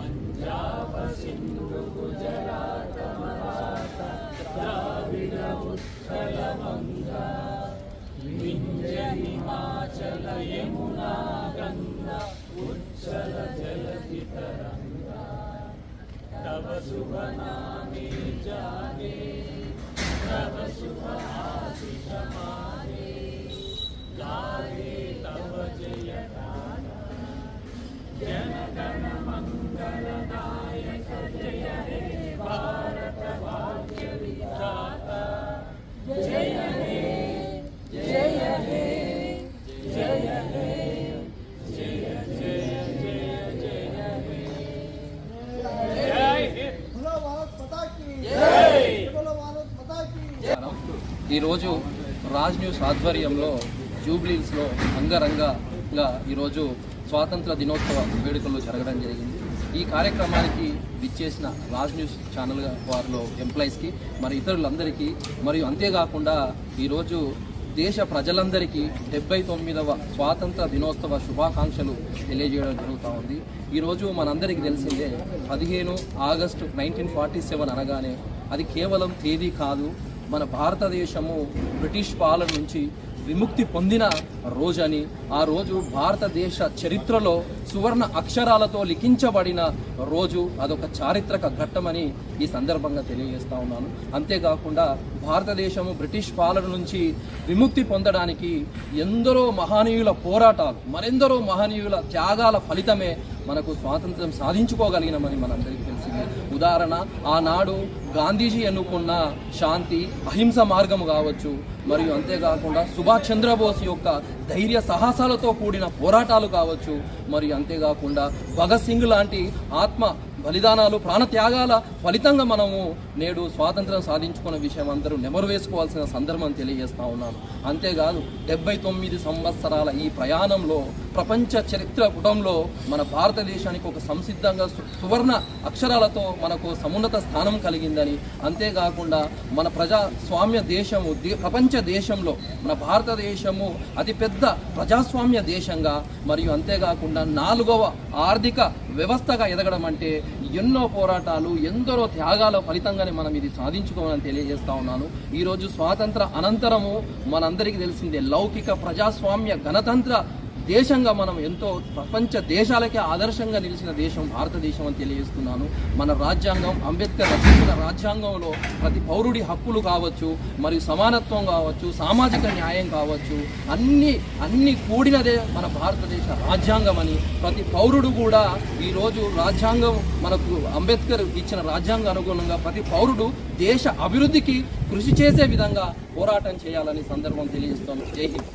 పంజాబ సింధు గుజరాత మరాఠ ద్రావిడ ఉత్కల వంగా వింధ్య హిమాచల యమునా గంగా ఉజ్జల జలధి తరంగా तब शुभ नामे जाने तब शुभ आशीष माने गाहे तब जय गाना जन गण मंगलदायक जय हे भारत भाग्य विधाता जय हे जय हे जय हे ఈరోజు రాజ్ న్యూస్ ఆధ్వర్యంలో జూబ్లీహిల్స్లో అంగరంగంగా ఈరోజు స్వాతంత్ర దినోత్సవ వేడుకలు జరగడం జరిగింది. ఈ కార్యక్రమానికి విచ్చేసిన రాజ్ న్యూస్ ఛానల్ వారిలో ఎంప్లాయీస్కి మరి ఇతరులందరికీ మరియు అంతేకాకుండా ఈరోజు దేశ ప్రజలందరికీ 79వ స్వాతంత్ర దినోత్సవ శుభాకాంక్షలు తెలియజేయడం జరుగుతూ ఉంది. ఈరోజు మనందరికీ తెలిసిందే 15 ఆగస్టు 1947 అనగానే అది కేవలం తేదీ కాదు, మన భారతదేశము బ్రిటిష్ పాలన నుంచి విముక్తి పొందిన రోజని, ఆ రోజు భారతదేశ చరిత్రలో సువర్ణ అక్షరాలతో లిఖించబడిన రోజు, అదొక చారిత్రక ఘట్టమని ఈ సందర్భంగా తెలియజేస్తా ఉన్నాను. అంతేకాకుండా భారతదేశము బ్రిటిష్ పాలన నుంచి విముక్తి పొందడానికి ఎందరో మహనీయుల పోరాటాలు, మరెందరో మహనీయుల త్యాగాల ఫలితమే మనకు స్వాతంత్రం సాధించుకోగలిగినామని మనందరికీ తెలిసింది. ఉదాహరణ, ఆనాడు గాంధీజీ ఎన్నుకున్న శాంతి అహింస మార్గము కావచ్చు, మరియు అంతేకాకుండా సుభాష్ చంద్రబోస్ యొక్క ధైర్య సాహసాలతో కూడిన పోరాటాలు కావచ్చు, మరియు అంతేకాకుండా భగత్ సింగ్ లాంటి ఆత్మ బలిదానాలు, ప్రాణత్యాగాల ఫలితంగా మనము నేడు స్వాతంత్రం సాధించుకున్న విషయం అందరూ నెమరు వేసుకోవాల్సిన సందర్భం తెలియజేస్తా ఉన్నాను. అంతేకాదు 79 సంవత్సరాల ఈ ప్రయాణంలో ప్రపంచ చరిత్ర పుటంలో మన భారతదేశానికి ఒక సంసిద్ధంగా సువర్ణ అక్షరాలతో మనకు సమున్నత స్థానం కలిగిందని, అంతేకాకుండా మన ప్రజాస్వామ్య దేశము ప్రపంచ దేశంలో మన భారతదేశము అతిపెద్ద ప్రజాస్వామ్య దేశంగా, మరియు అంతేకాకుండా 4వ ఆర్థిక వ్యవస్థగా ఎదగడం అంటే ఎన్నో పోరాటాలు, ఎందరో త్యాగాల ఫలితంగానే మనం ఇది సాధించుకోవాలని తెలియజేస్తా ఉన్నాను. ఈరోజు స్వాతంత్ర అనంతరము మనందరికీ తెలిసిందే లౌకిక ప్రజాస్వామ్య గణతంత్ర దేశంగా మనం ఎంతో ప్రపంచ దేశాలకే ఆదర్శంగా నిలిచిన దేశం భారతదేశం అని తెలియజేస్తున్నాను. మన రాజ్యాంగం, అంబేద్కర్ రచించిన రాజ్యాంగంలో ప్రతి పౌరుడి హక్కులు కావచ్చు, మరియు సమానత్వం కావచ్చు, సామాజిక న్యాయం కావచ్చు, అన్ని కూడినదే మన భారతదేశ రాజ్యాంగం అని ప్రతి పౌరుడు కూడా ఈరోజు రాజ్యాంగం మనకు అంబేద్కర్ ఇచ్చిన రాజ్యాంగ అనుగుణంగా ప్రతి పౌరుడు దేశ అభివృద్ధికి కృషి చేసే విధంగా పోరాటం చేయాలని సందర్భం తెలియజేస్తాను. జై హింద్.